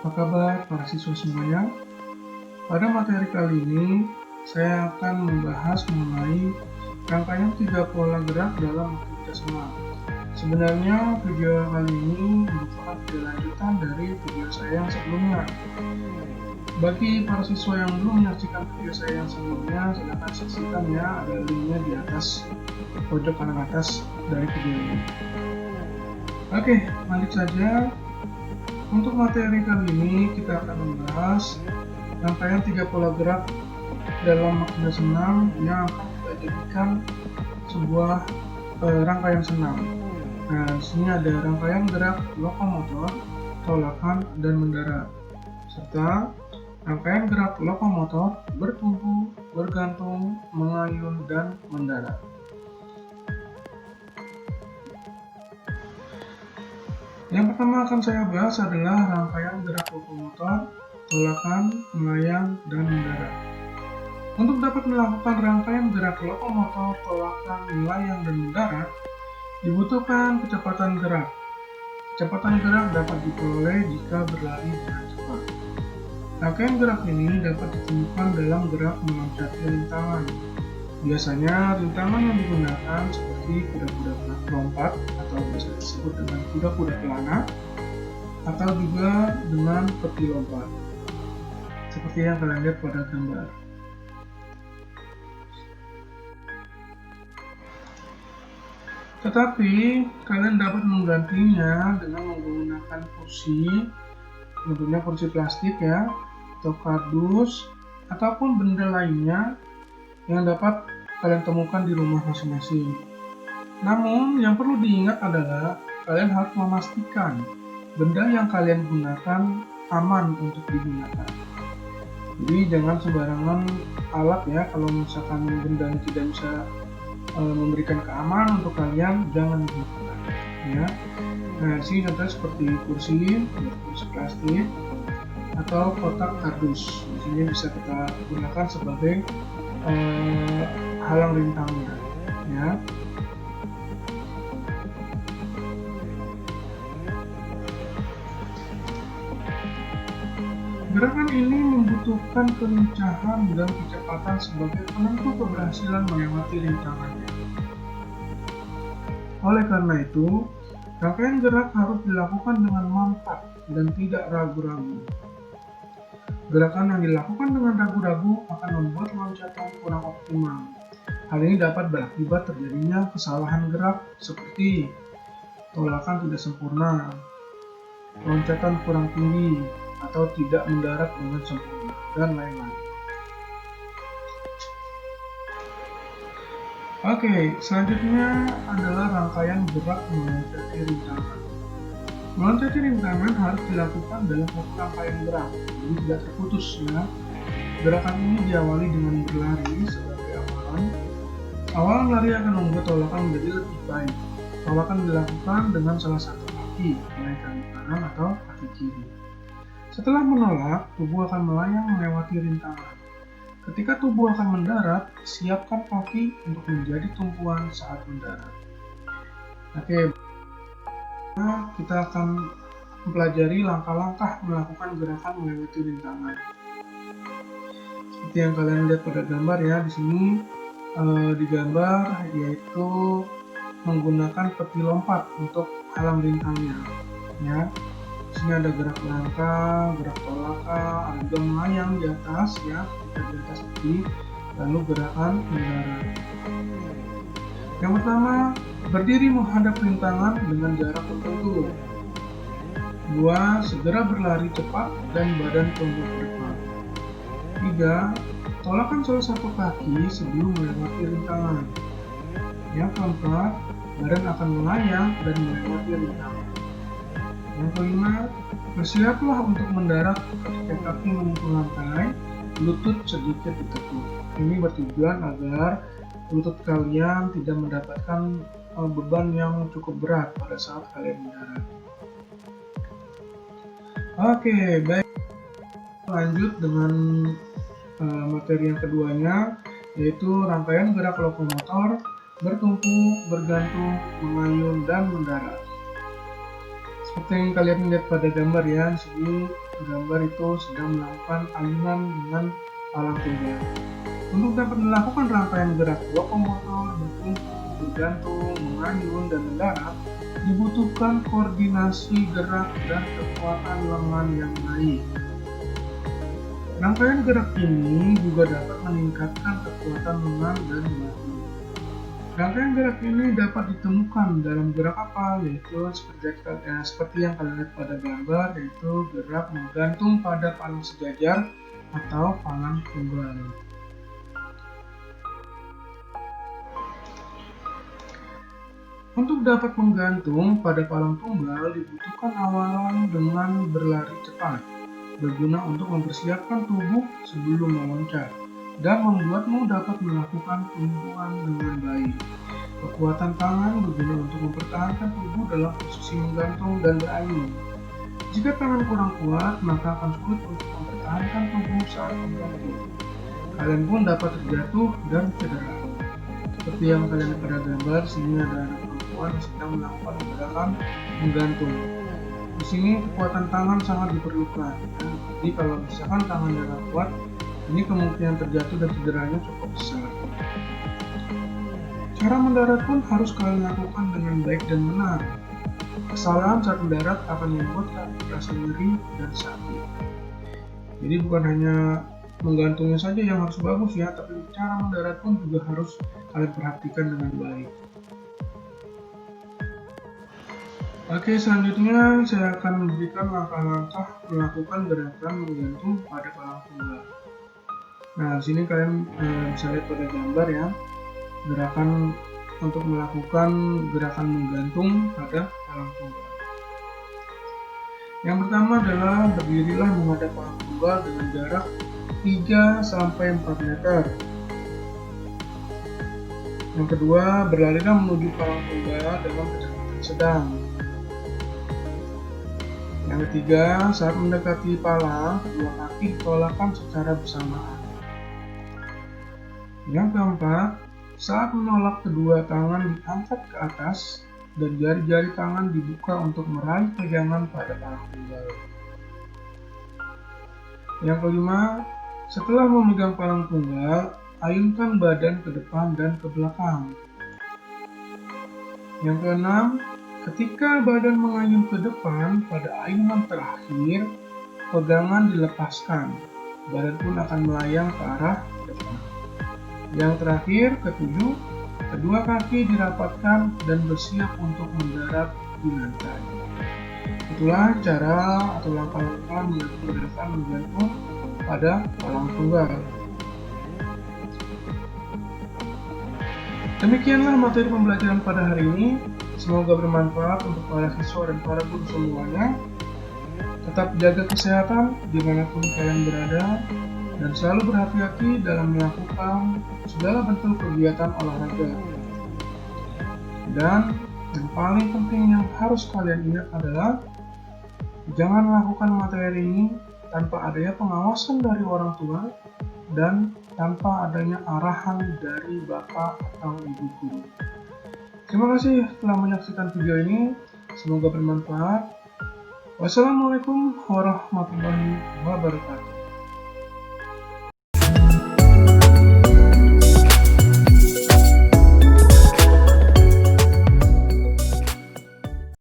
Apa kabar para siswa semuanya? Pada materi kali ini, saya akan membahas mengenai rangkaian 3 pola gerak dalam aktivitas selam. Sebenarnya video kali ini merupakan video lanjutan dari video saya yang sebelumnya. Bagi para siswa yang belum menyaksikan video saya yang sebelumnya, silahkan saksikan ya, ada linknya di atas pojok kanan atas dari video ini. Oke, lanjut saja. Untuk materi kali ini kita akan membahas rangkaian 3 pola gerak dalam makina senam yang akan kita jadikan sebuah rangkaian senam. Nah, di sini ada rangkaian gerak lokomotor, tolakan, dan mendarat, serta rangkaian gerak lokomotor, bertumpu, bergantung, mengayun, dan mendarat. Yang pertama akan saya bahas adalah rangkaian gerak lokomotor, tolakan, melayang, dan mendarat. Untuk dapat melakukan rangkaian gerak lokomotor, tolakan, melayang, dan mendarat, dibutuhkan kecepatan gerak. Kecepatan gerak dapat diperoleh jika berlari dengan cepat. Rangkaian gerak ini dapat ditemukan dalam gerak meloncati rintangan. Biasanya rintangan yang digunakan seperti kuda-kuda lompat atau bisa disebut dengan kuda-kuda pelana, atau juga dengan peti lompat, seperti yang kalian lihat pada gambar. Tetapi kalian dapat menggantinya dengan menggunakan kursi, tentunya kursi plastik ya, atau kardus, ataupun benda lainnya yang dapat kalian temukan di rumah masing-masing. Namun, yang perlu diingat adalah kalian harus memastikan benda yang kalian gunakan aman untuk digunakan. Jadi jangan sembarangan alat ya, kalau misalkan benda yang tidak bisa memberikan keamanan untuk kalian, jangan digunakan ya. Nah, sini contohnya seperti kursi plastik atau kotak kardus. Di sini bisa kita gunakan sebagai halang rintangnya ya. Gerakan ini membutuhkan kelincahan dan kecepatan sebagai penentu keberhasilan melewati rintangannya. Oleh karena itu, rangkaian gerak harus dilakukan dengan mantap dan tidak ragu-ragu. Gerakan yang dilakukan dengan ragu-ragu akan membuat loncatan kurang optimal. Hal ini dapat berakibat terjadinya kesalahan gerak seperti tolakan tidak sempurna, loncatan kurang tinggi, atau tidak mendarat dengan sempurna, dan lain-lain. Oke, selanjutnya adalah rangkaian gerak meloncati rintangan. Meloncati rintangan harus dilakukan dalam satu rangkaian gerak, jadi tidak terputus ya. Gerakan ini diawali dengan berlari sebagai awalan. Awalan lari akan membuat tolakan menjadi lebih baik. Tolakan dilakukan dengan salah satu kaki, baik kaki kanan atau kaki kiri. Setelah menolak, tubuh akan melayang melewati rintangan. Ketika tubuh akan mendarat, siapkan kaki untuk menjadi tumpuan saat mendarat. Oke, nah, kita akan mempelajari langkah-langkah melakukan gerakan melewati rintangan. Seperti yang kalian lihat pada gambar ya, di sini digambar yaitu menggunakan peti lompat untuk halang rintangnya. Ya. Di sini ada gerak langkah, gerak tolaka, ada juga melayang di atas ya, kita di atas peti, lalu gerakan mendarat. Yang pertama, berdiri menghadap rintangan dengan jarak tertentu. 2. Segera berlari cepat dan badan tunduk ke depan. 3. Tolakan salah satu kaki sebelum melewati rintangan. Yang keempat, badan akan melayang dan melewati rintangan. Yang kelima, bersiaplah untuk mendarat ketika kaki menyentuh lantai, lutut sedikit ditekuk. Ini bertujuan agar lutut kalian tidak mendapatkan beban yang cukup berat pada saat kalian mendarat. Oke, baik. Lanjut dengan materi yang keduanya, yaitu rangkaian gerak lokomotor, bertumpu, bergantung, mengayun, dan mendarat. Seperti yang kalian lihat pada gambar ya, di sini gambar itu sedang melakukan ayunan dengan palang tunggal. Untuk dapat melakukan rangkaian gerak lokomotor, bertumpu, bergantung, mengayun, dan mendarat, dibutuhkan koordinasi gerak dan kekuatan lengan yang baik. Rangkaian gerak ini juga dapat meningkatkan kekuatan lengan dan bahu. Rangkaian gerak ini dapat ditemukan dalam gerak apa, yaitu seperti yang kalian lihat pada gambar, yaitu gerak menggantung pada palang sejajar atau palang tunggal. Untuk dapat menggantung pada palang tunggal dibutuhkan awalan dengan berlari cepat, berguna untuk mempersiapkan tubuh sebelum meloncat dan membuatmu dapat melakukan tumpuan dengan baik. Kekuatan tangan berguna untuk mempertahankan tubuh dalam posisi menggantung dan berayun. Jika tangan kurang kuat, maka akan sulit untuk mempertahankan tubuh saat menggantung. Kalian pun dapat terjatuh dan cedera. Seperti yang kalian lihat pada gambar, sini ada anak perempuan yang sedang melakukan gerakan menggantung. Di sini kekuatan tangan sangat diperlukan. Jadi kalau misalkan tangannya tidak kuat, ini kemungkinan terjatuh dan cederanya cukup besar. Cara mendarat pun harus kalian lakukan dengan baik dan benar. Kesalahan saat mendarat akan membuat kaki terasa nyeri dan sakit. Jadi bukan hanya menggantungnya saja yang harus bagus ya, tapi cara mendarat pun juga harus kalian perhatikan dengan baik. Oke, selanjutnya saya akan memberikan langkah-langkah melakukan gerakan menggantung pada palang tunggal. Nah, di sini kalian bisa lihat pada gambar ya, gerakan untuk melakukan gerakan menggantung pada palang tunggal. Yang pertama adalah berdirilah menghadap palang tunggal dengan jarak 3-4 meter. Yang kedua, berlarilah menuju palang tunggal dalam kecepatan sedang. Yang ketiga, saat mendekati palang, kedua kaki ditolakkan secara bersamaan. Yang keempat, saat menolak kedua tangan diangkat ke atas dan jari-jari tangan dibuka untuk meraih pegangan pada palang tunggal. Yang kelima, setelah memegang palang tunggal, ayunkan badan ke depan dan ke belakang. Yang keenam, ketika badan mengayun ke depan pada ayunan terakhir, pegangan dilepaskan. Badan pun akan melayang ke arah depan. Yang terakhir, ketujuh, kedua kaki dirapatkan dan bersiap untuk mendarat di lantai. Itulah cara atau langkah-langkah melakukan gerakan menggantung pada palang tunggal. Demikianlah materi pembelajaran pada hari ini. Semoga bermanfaat untuk para siswa dan para guru semuanya. Tetap jaga kesehatan dimanapun kalian berada, dan selalu berhati-hati dalam melakukan segala bentuk kegiatan olahraga. Dan yang paling penting yang harus kalian ingat adalah jangan lakukan materi ini tanpa adanya pengawasan dari orang tua dan tanpa adanya arahan dari bapak atau ibu guru. Terima kasih telah menyaksikan video ini. Semoga bermanfaat. Wassalamualaikum warahmatullahi wabarakatuh.